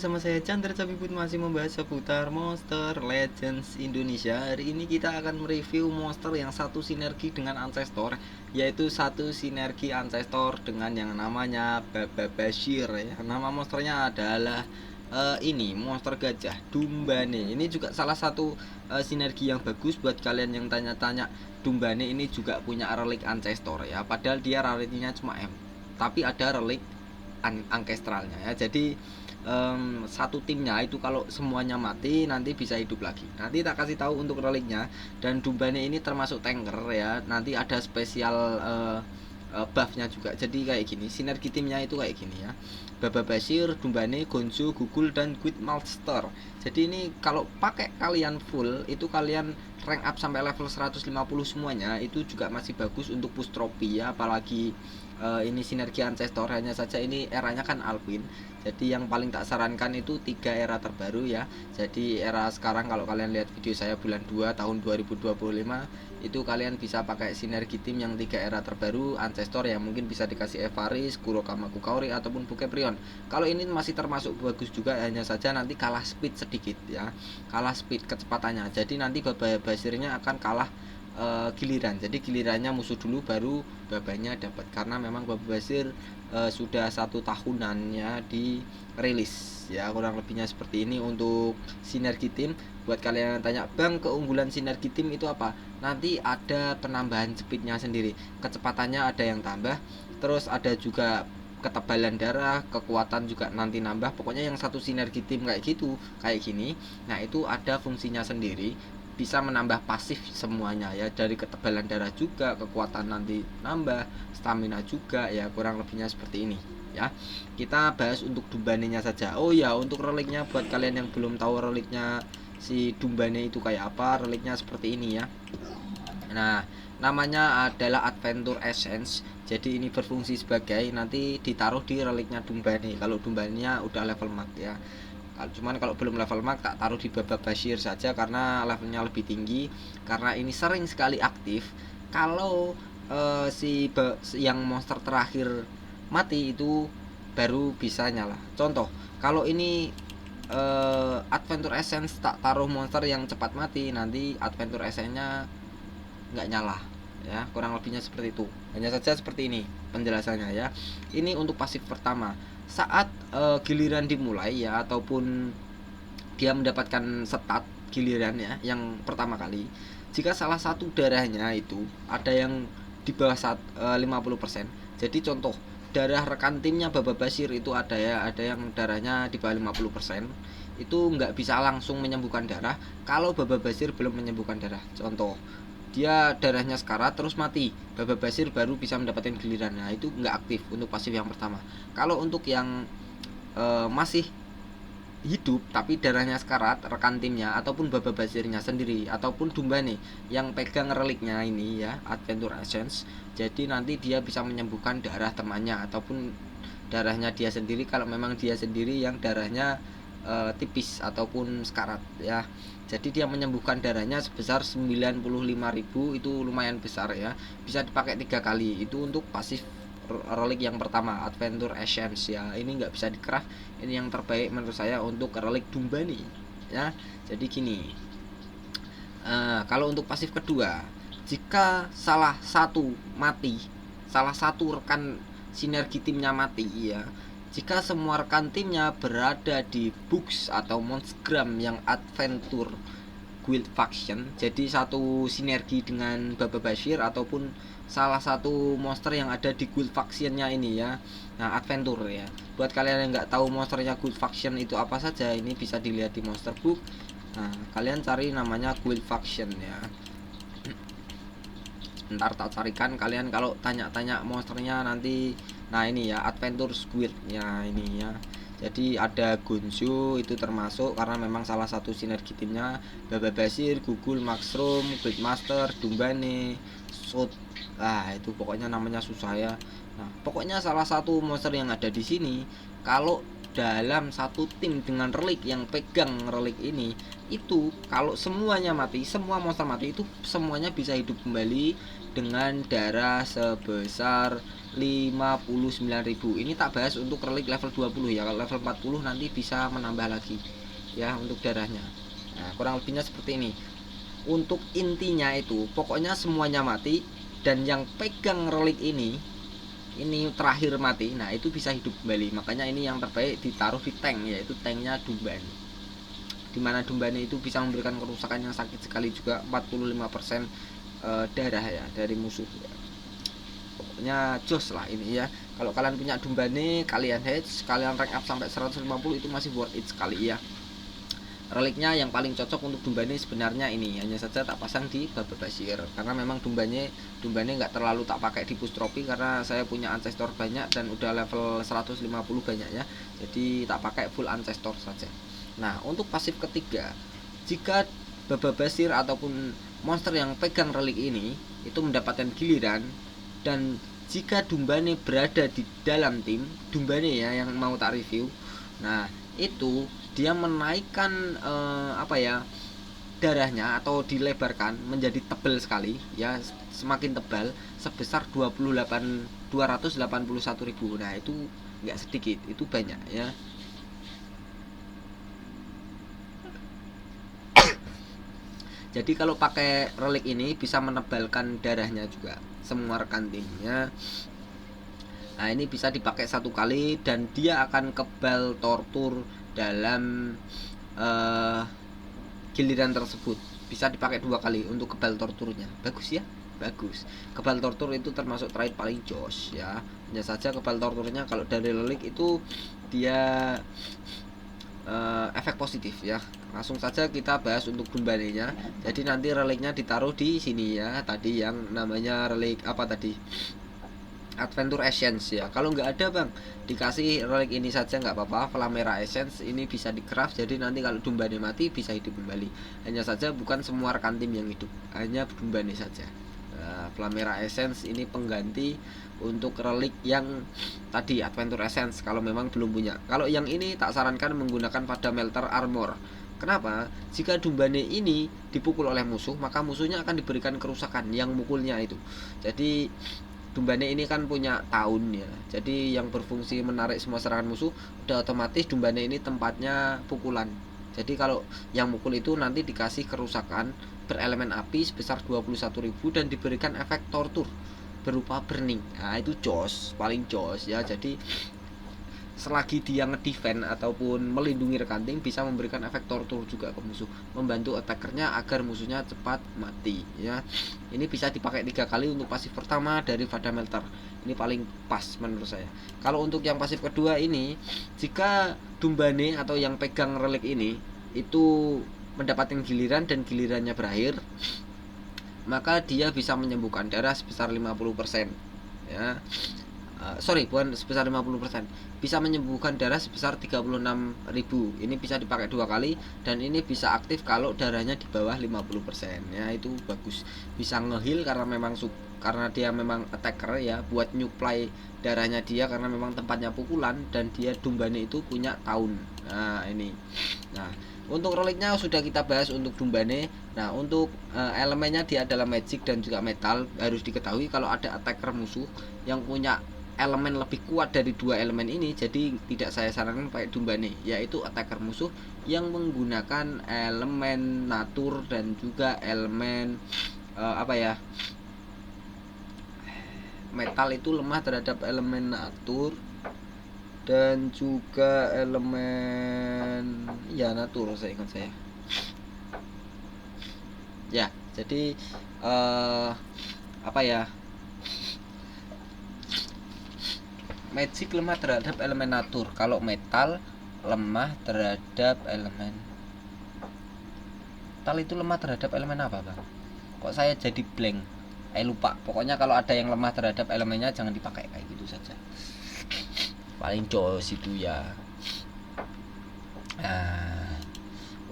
bersama saya Chandra Cabibut masih membahas seputar Monster Legends Indonesia. Hari ini kita akan mereview monster yang satu sinergi dengan Ancestor, yaitu satu sinergi Ancestor dengan yang namanya Bababashir ya. Nama monsternya adalah ini monster gajah Dumbane. Ini juga salah satu sinergi yang bagus buat kalian yang tanya-tanya. Dumbane ini juga punya relik Ancestor ya, padahal dia rarity-nya cuma M, tapi ada relik ancestralnya ya. Jadi satu timnya itu kalau semuanya mati nanti bisa hidup lagi. Nanti tak kasih tahu untuk reliknya. Dan Dumbane ini termasuk tanker ya. Nanti ada spesial buffnya juga. Jadi kayak gini, sinergi timnya itu kayak gini ya. Bababashir, Dumbane, Gonzo, Gugul, dan Guildmaster. Jadi ini kalau pakai kalian full, itu kalian rank up sampai level 150 semuanya, itu juga masih bagus untuk push trophy ya. Apalagi ini sinergi Ancestor, hanya saja ini eranya kan Alpin. Jadi yang paling tak sarankan itu 3 era terbaru ya. Jadi era sekarang kalau kalian lihat video saya bulan 2 tahun 2025, itu kalian bisa pakai sinergi tim yang 3 era terbaru Ancestor yang mungkin bisa dikasih Evaris, Kurokama Kukaori ataupun Bukeprion. Kalau ini masih termasuk bagus juga, hanya saja nanti kalah speed sedikit ya. Kalah speed kecepatannya. Jadi nanti Bababashirnya akan kalah giliran. Jadi gilirannya musuh dulu baru babanya dapat, karena memang Bababashir sudah 1 tahunannya di rilis ya, kurang lebihnya seperti ini untuk sinergi tim. Buat kalian yang tanya, bang keunggulan sinergi tim itu apa? Nanti ada penambahan speednya sendiri, kecepatannya ada yang tambah, terus ada juga ketebalan darah, kekuatan juga nanti nambah. Pokoknya yang satu sinergi tim kayak gitu, kayak gini, nah itu ada fungsinya sendiri, bisa menambah pasif semuanya ya. Dari ketebalan darah juga, kekuatan nanti nambah, stamina juga ya, kurang lebihnya seperti ini ya. Kita bahas untuk Dumbanenya saja. Oh ya, untuk reliknya buat kalian yang belum tahu reliknya si Dumbane itu kayak apa, reliknya seperti ini ya. Nah, namanya adalah Adventure Essence. Jadi ini berfungsi sebagai nanti ditaruh di reliknya Dumbane kalau Dumbanenya udah level max ya. Cuman kalau belum level max tak taruh di Bababashir saja karena levelnya lebih tinggi. Karena ini sering sekali aktif kalau yang monster terakhir mati itu baru bisa nyala. Contoh, kalau ini Adventure Essence tak taruh monster yang cepat mati, nanti Adventure Essence-nya nggak nyala ya, kurang lebihnya seperti itu. Hanya saja seperti ini penjelasannya ya. Ini untuk pasif pertama, saat giliran dimulai ya, ataupun dia mendapatkan stat giliran ya yang pertama kali, jika salah satu darahnya itu ada yang di bawah 50%. Jadi contoh, darah rekan timnya Bababashir itu ada ya, ada yang darahnya di bawah 50%, itu nggak bisa langsung menyembuhkan darah kalau Bababashir belum menyembuhkan darah. Contoh, dia darahnya sekarat terus mati, Bababashir baru bisa mendapatkan giliran. Nah itu nggak aktif untuk pasif yang pertama. Kalau untuk yang masih hidup tapi darahnya sekarat, rekan timnya ataupun Bababashirnya sendiri ataupun Dumbane yang pegang reliknya ini ya, Adventure Essence, jadi nanti dia bisa menyembuhkan darah temannya ataupun darahnya dia sendiri kalau memang dia sendiri yang darahnya tipis ataupun sekarat ya. Jadi dia menyembuhkan darahnya sebesar 95.000, itu lumayan besar ya. Bisa dipakai 3 kali. Itu untuk pasif relik yang pertama, Adventure Essence ya. Ini nggak bisa di-craft. Ini yang terbaik menurut saya untuk relik Dumbane ya. Jadi gini. Kalau untuk pasif kedua, jika salah satu mati, salah satu rekan sinergi timnya mati ya, jika semua rekan timnya berada di books atau monstergram yang Adventure Guild Faction, jadi satu sinergi dengan Bababashir ataupun salah satu monster yang ada di Guild Factionnya ini ya. Nah, Adventure ya. Buat kalian yang nggak tahu monsternya Guild Faction itu apa saja, ini bisa dilihat di Monster Book. Nah, kalian cari namanya Guild Faction ya. Ntar tak carikan, kalian kalau tanya-tanya monsternya nanti. Nah ini ya, Adventure Squid ya ini ya. Jadi ada Gonzo itu termasuk karena memang salah satu sinergi timnya Bababashir, Gugul, Maxroom, Guildmaster, Dumbane, Shot. Ah itu pokoknya namanya susah ya. Nah, pokoknya salah satu monster yang ada di sini kalau dalam satu tim dengan relik yang pegang relik ini, itu kalau semuanya mati, semua monster mati, itu semuanya bisa hidup kembali dengan darah sebesar 59.000. Ini tak bahas untuk relik level 20 ya. Kalau level 40 nanti bisa menambah lagi ya untuk darahnya. Nah, kurang lebihnya seperti ini. Untuk intinya itu pokoknya semuanya mati, dan yang pegang relik ini terakhir mati, nah itu bisa hidup kembali. Makanya ini yang terbaik ditaruh di tank, yaitu tanknya Dumban, dimana Dumban itu bisa memberikan kerusakan yang sakit sekali juga, 45% darah ya dari musuh ya. Pokoknya jos lah ini ya. Kalau kalian punya Dumbane, kalian hedge, kalian rank up sampai 150 itu masih worth it sekali ya. Reliknya yang paling cocok untuk Dumbane sebenarnya ini, hanya saja tak pasang di Baba Basir karena memang Dumbane nggak terlalu tak pakai di push trophy karena saya punya ancestor banyak dan udah level 150 banyak ya, jadi tak pakai full ancestor saja. Nah, untuk pasif ketiga, jika Baba Basir ataupun monster yang pegang relik ini itu mendapatkan giliran, dan jika Dumbane berada di dalam tim Dumbane ya yang mau tak review, nah itu dia menaikkan darahnya atau dilebarkan menjadi tebal sekali ya, semakin tebal sebesar 281.000. Nah itu nggak sedikit, itu banyak ya. Jadi kalau pakai relik ini bisa menebalkan darahnya juga semua rekan timnya. Nah ini bisa dipakai satu kali dan dia akan kebal tortur dalam giliran tersebut. Bisa dipakai 2 kali untuk kebal torturnya. Bagus ya, bagus. Kebal tortur itu termasuk trait paling jos ya. Hanya saja kebal torturnya kalau dari relik itu dia efek positif ya. Langsung saja kita bahas untuk Dumbanenya. Jadi nanti reliknya ditaruh di sini ya. Tadi yang namanya relik apa tadi? Adventure Essence ya. Kalau nggak ada bang, dikasih relik ini saja nggak apa-apa. Flamera Essence ini bisa di craft, jadi nanti kalau Dumbane mati bisa hidup kembali. Hanya saja bukan semua rekan tim yang hidup, hanya Dumbane saja. Nah, Flamera Essence ini pengganti untuk relik yang tadi Adventure Essence kalau memang belum punya. Kalau yang ini tak sarankan menggunakan pada Melter Armor. Kenapa? Jika Dumbane ini dipukul oleh musuh, maka musuhnya akan diberikan kerusakan yang mukulnya itu. Jadi Dumbane ini kan punya tahun ya, jadi yang berfungsi menarik semua serangan musuh, udah otomatis Dumbane ini tempatnya pukulan. Jadi kalau yang mukul itu nanti dikasih kerusakan berelemen api sebesar 21.000 dan diberikan efek tortur berupa burning. Nah itu jos, paling jos ya. Jadi selagi dia ngedefend ataupun melindungi rekan tim, bisa memberikan efek tortur juga ke musuh, membantu attackernya agar musuhnya cepat mati ya. Ini bisa dipakai 3 kali untuk pasif pertama dari Vada Melter. Ini paling pas menurut saya. Kalau untuk yang pasif kedua ini, jika Dumbane atau yang pegang relik ini itu mendapatkan giliran dan gilirannya berakhir, maka dia bisa menyembuhkan darah sebesar 50% ya. Bukan sebesar 50%, bisa menyembuhkan darah sebesar 36.000. Ini bisa dipakai 2 kali dan ini bisa aktif kalau darahnya di bawah 50% ya. Itu bagus, bisa ngeheal karena dia memang attacker ya, buat nyuplai darahnya dia karena memang tempatnya pukulan dan dia Dumbane itu punya tahun. Nah ini, nah untuk reliknya sudah kita bahas untuk Dumbane. Nah untuk elemennya dia adalah magic dan juga metal. Harus diketahui kalau ada attacker musuh yang punya elemen lebih kuat dari 2 elemen ini, jadi tidak saya sarankan pakai Dumbane, yaitu attacker musuh yang menggunakan elemen natur dan juga elemen metal itu lemah terhadap elemen natur dan juga elemen ya natur, saya ingat saya ya. Jadi magic lemah terhadap elemen natur, kalau metal lemah terhadap elemen metal. Itu lemah terhadap elemen apa bang? Kok saya jadi blank, lupa. Pokoknya kalau ada yang lemah terhadap elemennya jangan dipakai, kayak gitu saja. Paling jos itu ya. Nah,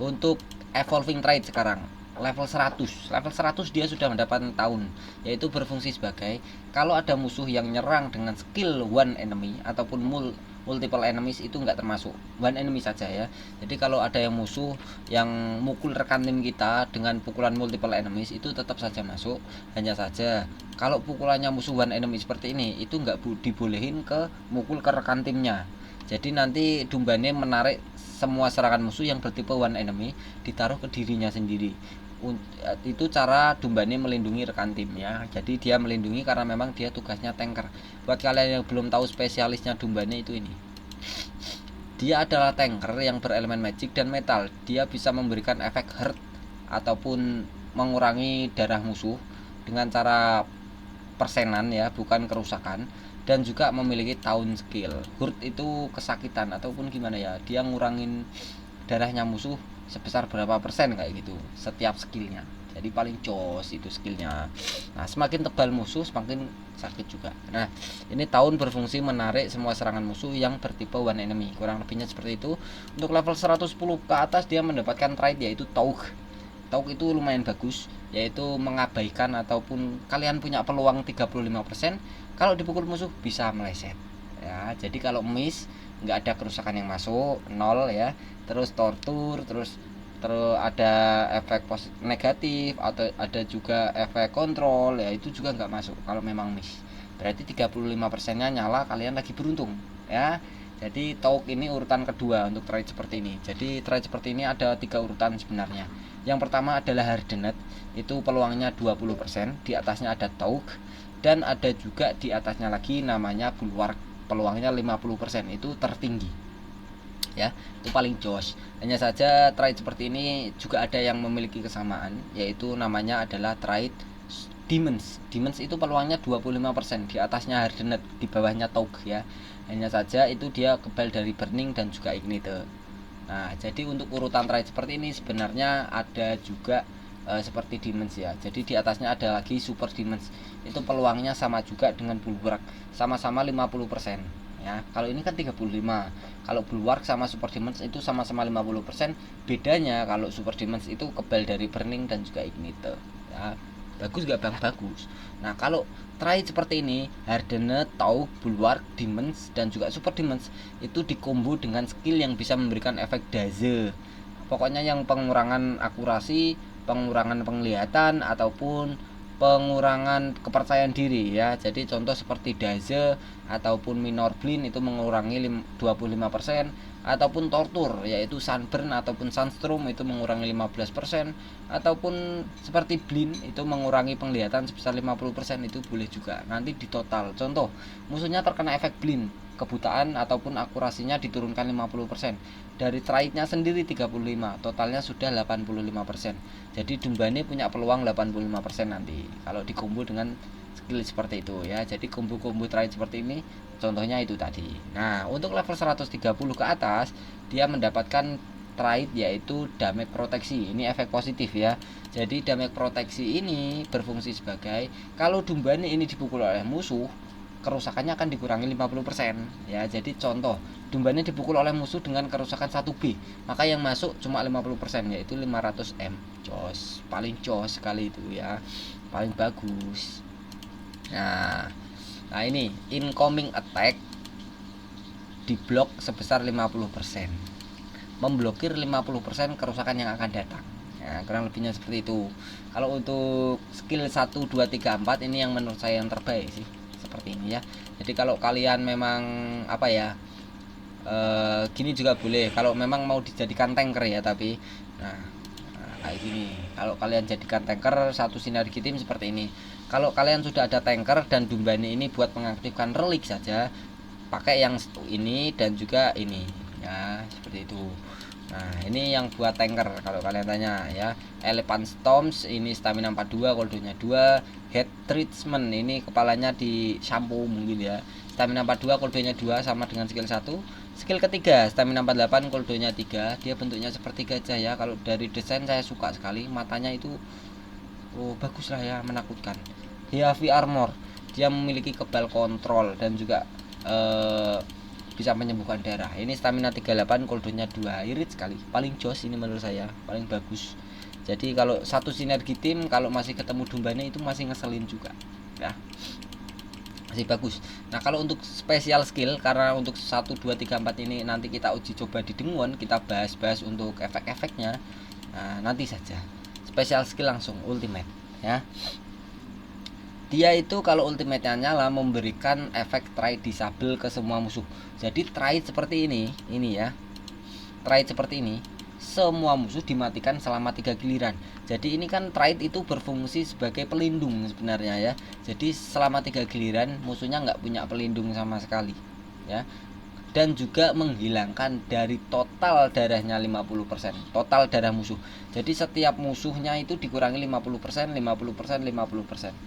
untuk evolving trait sekarang, level 100. Level 100 dia sudah mendapatkan taun, yaitu berfungsi sebagai kalau ada musuh yang nyerang dengan skill one enemy ataupun multiple enemies itu enggak termasuk, one enemy saja ya. Jadi kalau ada yang musuh yang mukul rekan tim kita dengan pukulan multiple enemies itu tetap saja masuk. Hanya saja kalau pukulannya musuh one enemy seperti ini itu enggak dibolehin ke mukul ke rekan timnya. Jadi nanti Dumbane menarik semua serangan musuh yang bertipe one enemy ditaruh ke dirinya sendiri. Itu cara Dumbane melindungi rekan timnya. Jadi dia melindungi karena memang dia tugasnya tanker. Buat kalian yang belum tahu spesialisnya Dumbane itu ini, dia adalah tanker yang berelemen magic dan metal. Dia bisa memberikan efek hurt ataupun mengurangi darah musuh dengan cara persenan ya, bukan kerusakan. Dan juga memiliki taun skill. Hurt itu kesakitan ataupun gimana ya, dia ngurangin darahnya musuh sebesar berapa persen kayak gitu setiap skillnya. Jadi paling jos itu skillnya. Nah, semakin tebal musuh semakin sakit juga. Nah, ini taun berfungsi menarik semua serangan musuh yang bertipe one enemy. Kurang lebihnya seperti itu. Untuk level 110 ke atas dia mendapatkan trait yaitu Taug. Taug itu lumayan bagus, yaitu mengabaikan ataupun kalian punya peluang 35%, kalau dipukul musuh bisa meleset ya. Jadi kalau miss nggak ada kerusakan yang masuk, nol ya. Terus tortur, terus ada efek negatif atau ada juga efek kontrol ya, itu juga nggak masuk kalau memang miss. Berarti 35%-nya nyala, kalian lagi beruntung ya. Jadi Taug ini urutan kedua untuk trait seperti ini. Jadi trait seperti ini ada 3 urutan sebenarnya. Yang pertama adalah Hardened, itu peluangnya 20%, di atasnya ada Taug, dan ada juga di atasnya lagi namanya Bulwark, peluangnya 50%, itu tertinggi ya, itu paling jos. Hanya saja trait seperti ini juga ada yang memiliki kesamaan, yaitu namanya adalah trait Demons. Demons itu peluangnya 25%, di atasnya Hardened, di bawahnya Taug ya. Hanya saja itu dia kebal dari Burning dan juga Ignite. Nah, jadi untuk urutan trait seperti ini sebenarnya ada juga seperti Demons ya. Jadi di atasnya ada lagi Super Demons. Itu peluangnya sama juga dengan Bulwark, sama-sama 50% ya. Kalau ini kan 35. Kalau Bulwark sama Super Demons itu sama-sama 50%. Bedanya kalau Super Demons itu kebal dari Burning dan juga Ignite ya. Bagus gak bang? Bagus. Nah, kalau trait seperti ini, Hardened, Taug, Bulwark, Demons dan juga Super Demons itu dikombo dengan skill yang bisa memberikan efek daze. Pokoknya yang pengurangan akurasi, pengurangan penglihatan ataupun pengurangan kepercayaan diri ya. Jadi contoh seperti daze ataupun minor blind itu mengurangi 25%, ataupun tortur yaitu sunburn ataupun sunstorm itu mengurangi 15%, ataupun seperti blind itu mengurangi penglihatan sebesar 50%, itu boleh juga. Nanti di total contoh musuhnya terkena efek blind, kebutaan ataupun akurasinya diturunkan 50%, dari traitnya sendiri 35, totalnya sudah 85%. Jadi Dumbane punya peluang 85% nanti kalau dikombo dengan skill seperti itu ya. Jadi kombo-kombo trait seperti ini contohnya itu tadi. Nah, untuk level 130 ke atas dia mendapatkan trait yaitu damage proteksi. Ini efek positif ya. Jadi damage proteksi ini berfungsi sebagai kalau Dumbane ini dipukul oleh musuh, kerusakannya akan dikurangi 50% ya. Jadi contoh Dumbane dipukul oleh musuh dengan kerusakan 1B, maka yang masuk cuma 50% yaitu 500M. Jos, paling jos sekali itu ya. Paling bagus. Nah, ini incoming attack diblok sebesar 50%. Memblokir 50% kerusakan yang akan datang. Nah, kurang lebihnya seperti itu. Kalau untuk skill 1 2 3 4 ini yang menurut saya yang terbaik sih. Seperti ini ya. Jadi kalau kalian memang apa ya? Gini juga boleh kalau memang mau dijadikan tanker ya, tapi kayak gini. Kalau kalian jadikan tanker satu sinergi tim seperti ini. Kalau kalian sudah ada tanker dan Dumbane ini buat mengaktifkan relik saja, pakai yang ini dan juga ini ya, seperti itu. Nah, ini yang buat tanker kalau kalian tanya ya. Elephant Storms ini stamina 42, koldonya 2. Head Treatment ini kepalanya di shampoo mungkin ya. Stamina 42, koldonya 2 sama dengan skill 1. Skill ketiga stamina 48, koldonya 3. Dia bentuknya seperti gajah ya. Kalau dari desain saya suka sekali, matanya itu bagus lah ya, menakutkan. Heavy Armor, dia memiliki kebal kontrol dan juga bisa menyembuhkan darah. Ini stamina 38, koldonya 2. Irit sekali, paling jos ini menurut saya, paling bagus. Jadi kalau satu sinergi tim kalau masih ketemu Dumbane itu masih ngeselin juga ya, masih bagus. Nah kalau untuk special skill, karena untuk 1, 2, 3, 4 ini nanti kita uji coba di Denguon, kita bahas untuk efek-efeknya. Nah nanti saja. Special skill langsung ultimate ya. Dia itu kalau ultimate-nya nyala memberikan efek trade disable ke semua musuh. Jadi trade seperti ini ya. Trade seperti ini, semua musuh dimatikan selama 3 giliran. Jadi ini kan trade itu berfungsi sebagai pelindung sebenarnya ya. Jadi selama 3 giliran musuhnya nggak punya pelindung sama sekali ya. Dan juga menghilangkan dari total darahnya 50%, total darah musuh. Jadi setiap musuhnya itu dikurangi 50%, 50%, 50%.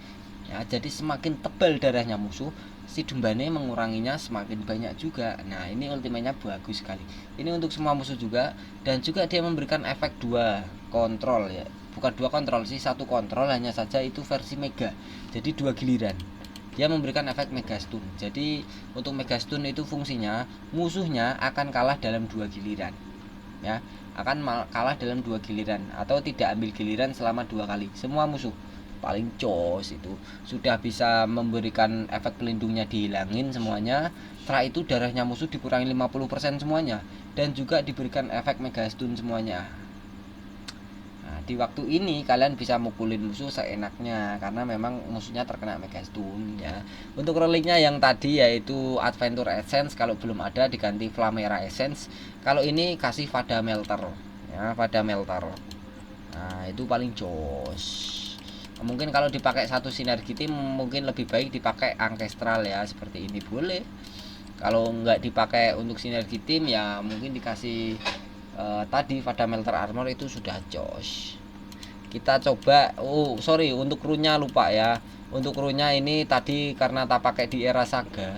Ya, jadi semakin tebal darahnya musuh, si Dumbane menguranginya semakin banyak juga. Nah, ini ultimate-nya bagus sekali. Ini untuk semua musuh juga, dan juga dia memberikan efek 2 kontrol ya. Bukan 2 kontrol sih, 1 kontrol, hanya saja itu versi mega. Jadi 2 giliran. Dia memberikan efek mega stun. Jadi untuk mega stun itu fungsinya musuhnya akan kalah dalam 2 giliran. Ya, akan kalah dalam 2 giliran atau tidak ambil giliran selama 2 kali. Semua musuh paling jos itu sudah bisa memberikan efek pelindungnya dihilangin semuanya. Setelah itu darahnya musuh dikurangi 50% semuanya, dan juga diberikan efek mega stun semuanya. Nah, di waktu ini kalian bisa mukulin musuh seenaknya karena memang musuhnya terkena mega stun ya. Untuk reliknya yang tadi yaitu Adventure Essence, kalau belum ada diganti Flamera Essence. Kalau ini kasih Vada Melter ya, Vada Melter. Nah, itu paling jos. Mungkin kalau dipakai satu sinergi tim mungkin lebih baik dipakai Ancestral ya, seperti ini boleh. Kalau nggak dipakai untuk sinergi tim ya mungkin dikasih tadi Vada Melter Armor, itu sudah jos. Kita coba, untuk runnya lupa ya. Untuk runnya ini tadi karena tak pakai di era saga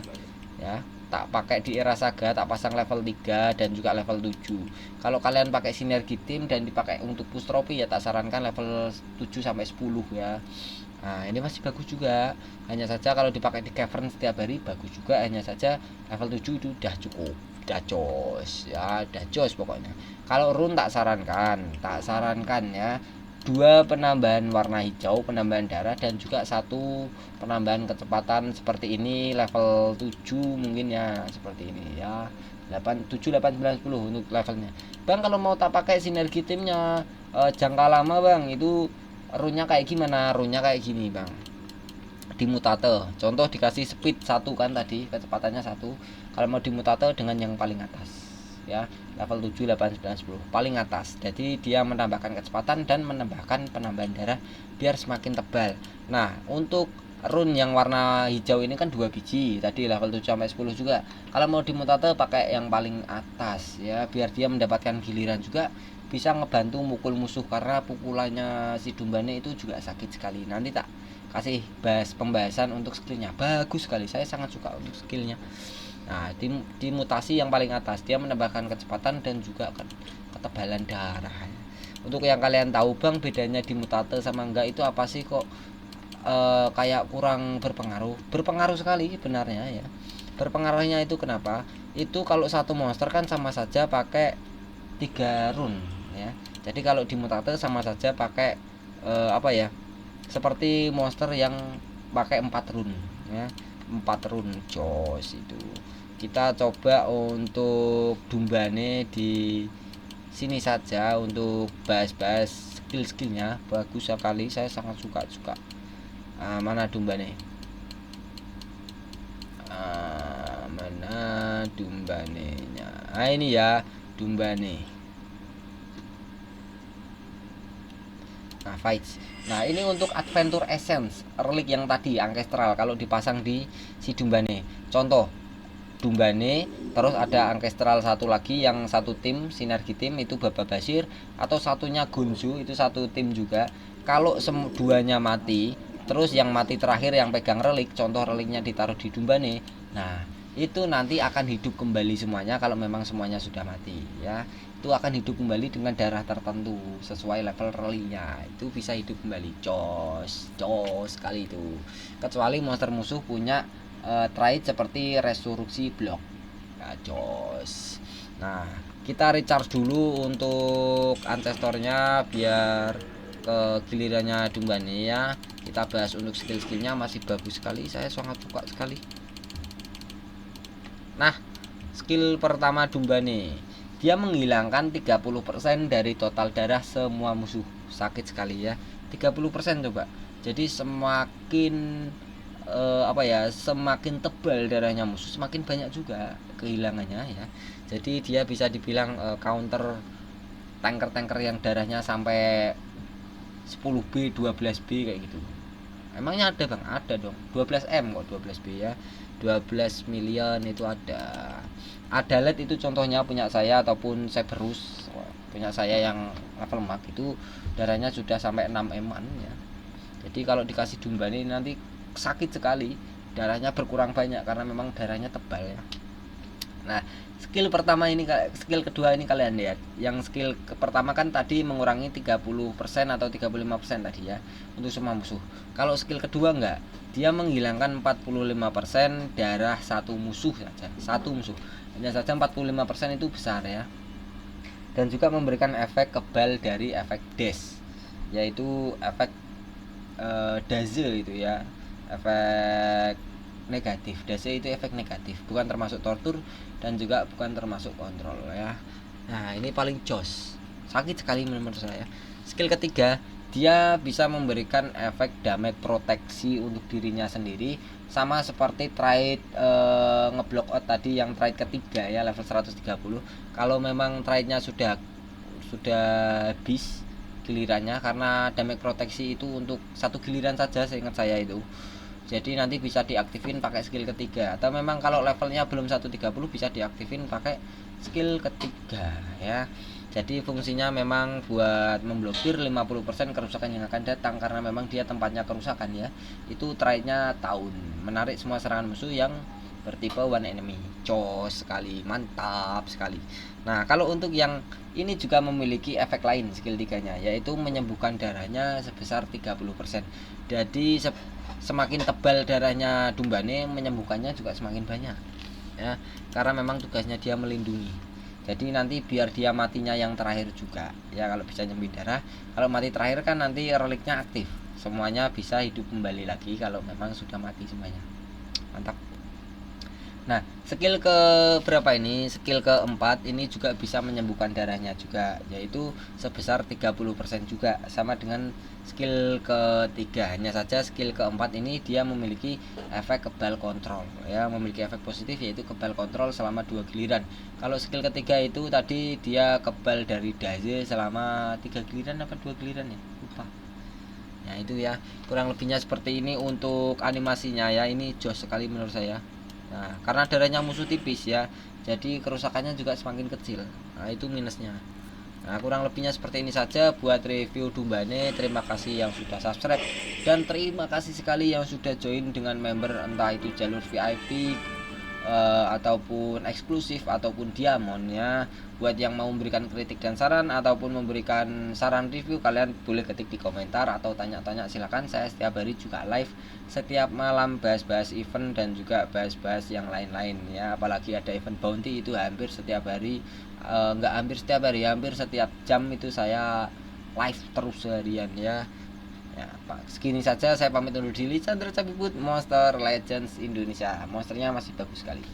ya, tak pakai di era saga, tak pasang level 3 dan juga level 7. Kalau kalian pakai sinergi tim dan dipakai untuk push trophy ya tak sarankan level 7 sampai 10 ya. Nah, ini masih bagus juga. Hanya saja kalau dipakai di cavern setiap hari bagus juga, hanya saja level 7 itu udah cukup. Udah jos ya, udah jos pokoknya. Kalau rune tak sarankan ya. 2 penambahan warna hijau, penambahan darah, dan juga 1 penambahan kecepatan seperti ini level 7 mungkin ya, seperti ini ya. 8, 7, 8, 9, 10 untuk levelnya. Bang kalau mau tak pakai sinergi timnya jangka lama bang, itu runnya kayak gimana? Runnya kayak gini bang, di mutate contoh dikasih speed 1 kan tadi, kecepatannya 1. Kalau mau di mutate dengan yang paling atas ya, level 7, 8, 9, 10 paling atas. Jadi dia menambahkan kecepatan dan menambahkan penambahan darah biar semakin tebal. Nah untuk rune yang warna hijau ini kan 2 biji tadi, level 7 sampai 10 juga. Kalau mau di mutate pakai yang paling atas ya, biar dia mendapatkan giliran juga, bisa ngebantu mukul musuh karena pukulannya si Dumbane itu juga sakit sekali. Nanti tak kasih pembahasan untuk skillnya, bagus sekali, saya sangat suka untuk skillnya. Nah di mutasi yang paling atas dia menambahkan kecepatan dan juga ketebalan darah. Untuk yang kalian tahu bang bedanya di mutate sama enggak itu apa sih, kok kayak kurang berpengaruh sekali sebenarnya ya. Berpengaruhnya itu kenapa? Itu kalau satu monster kan sama saja pakai 3 rune ya. Jadi kalau di mutate sama saja pakai seperti monster yang pakai 4 rune ya. 4 rune jos itu. Kita coba untuk Dumbane di sini saja untuk bahas-bahas skill-skillnya, bagus sekali, saya sangat suka. Mana Dumbane? Mana Dumbanenya? Ini ya Dumbane. Nah fights. Nah ini untuk Adventure Essence, relik yang tadi Ancestral kalau dipasang di si Dumbane. Contoh Dumbane, terus ada Ancestral satu lagi yang satu tim, sinergi tim itu Baba Basir, atau satunya Gonzo itu satu tim juga. Kalau duanya mati, terus yang mati terakhir yang pegang relik, contoh reliknya ditaruh di Dumbane, nah itu nanti akan hidup kembali semuanya. Kalau memang semuanya sudah mati ya, itu akan hidup kembali dengan darah tertentu sesuai level reliknya, itu bisa hidup kembali. Jos sekali itu, kecuali monster musuh punya trait seperti resurreksi blok ya, jos. Nah kita recharge dulu untuk ancestornya biar ke gilirannya Dumbane ya. Kita bahas untuk skill-skillnya, masih bagus sekali, saya sangat suka sekali. Nah, skill pertama Dumbane, dia menghilangkan 30% dari total darah semua musuh. Sakit sekali ya, 30% coba. Jadi semakin semakin tebal darahnya musuh, semakin banyak juga kehilangannya ya. Jadi dia bisa dibilang counter tanker-tanker yang darahnya sampai 10B, 12B kayak gitu. Emangnya ada bang? Ada dong, 12M kok, 12B ya, 12 million itu ada. Adalet itu contohnya punya saya, ataupun Cerberus punya saya yang level max itu darahnya sudah sampai 6M-an ya. Jadi kalau dikasih Dumbane nanti sakit sekali, darahnya berkurang banyak karena memang darahnya tebal ya. Nah, skill pertama ini, skill kedua ini kalian lihat. Yang skill pertama kan tadi mengurangi 30% atau 35% tadi ya untuk semua musuh. Kalau skill kedua enggak, dia menghilangkan 45% darah satu musuh saja. Satu musuh. Hanya saja 45% itu besar ya. Dan juga memberikan efek kebal dari efek dash, yaitu efek daze itu ya. Efek negatif. Daze itu efek negatif, bukan termasuk tortur dan juga bukan termasuk kontrol ya. Nah, ini paling jos, sakit sekali menurut saya. Skill ketiga, dia bisa memberikan efek damage proteksi untuk dirinya sendiri, sama seperti trade ngeblock out tadi yang trade ketiga ya, level 130. Kalau memang trade-nya sudah habis gilirannya, karena damage proteksi itu untuk satu giliran saja seingat saya itu. Jadi nanti bisa diaktifin pakai skill ketiga, atau memang kalau levelnya belum 130 bisa diaktifin pakai skill ketiga ya. Jadi fungsinya memang buat memblokir 50% kerusakan yang akan datang, karena memang dia tempatnya kerusakan ya. Itu trade-nya tahun, menarik semua serangan musuh yang bertipe one enemy. Cos sekali, mantap sekali. Nah, kalau untuk yang ini juga memiliki efek lain skill 3-nya, yaitu menyembuhkan darahnya sebesar 30%. Jadi semakin tebal darahnya Dumbane, menyembuhkannya juga semakin banyak ya, karena memang tugasnya dia melindungi. Jadi nanti biar dia matinya yang terakhir juga ya, kalau bisa nyembuhin darah. Kalau mati terakhir kan nanti reliknya aktif, semuanya bisa hidup kembali lagi kalau memang sudah mati semuanya. Mantap. Nah, skill ke berapa ini? Skill keempat ini juga bisa menyembuhkan darahnya juga, yaitu sebesar 30% juga, sama dengan skill ketiga. Hanya saja skill keempat ini dia memiliki efek kebal kontrol ya, memiliki efek positif yaitu kebal kontrol selama 2 giliran. Kalau skill ketiga itu tadi dia kebal dari daze selama 3 giliran apa 2 giliran ya? Lupa. Nah, itu ya, kurang lebihnya seperti ini untuk animasinya ya. Ini jos sekali menurut saya. Nah, karena darahnya musuh tipis ya, jadi kerusakannya juga semakin kecil. Nah, itu minusnya. Nah, kurang lebihnya seperti ini saja buat review Dumbane. Terima kasih yang sudah subscribe, dan terima kasih sekali yang sudah join dengan member, entah itu jalur VIP ataupun eksklusif ataupun diamond ya. Buat yang mau memberikan kritik dan saran ataupun memberikan saran review, kalian boleh ketik di komentar atau tanya-tanya, silakan. Saya setiap hari juga live setiap malam, bahas-bahas event dan juga bahas-bahas yang lain-lain ya. Apalagi ada event bounty itu hampir setiap hari, nggak hampir setiap hari, hampir setiap jam itu saya live terus seharian ya. Ya, Pak, segini saja, saya pamit undur diri. Chandra Cabibut, Monster Legends Indonesia. Monsternya masih bagus sekali.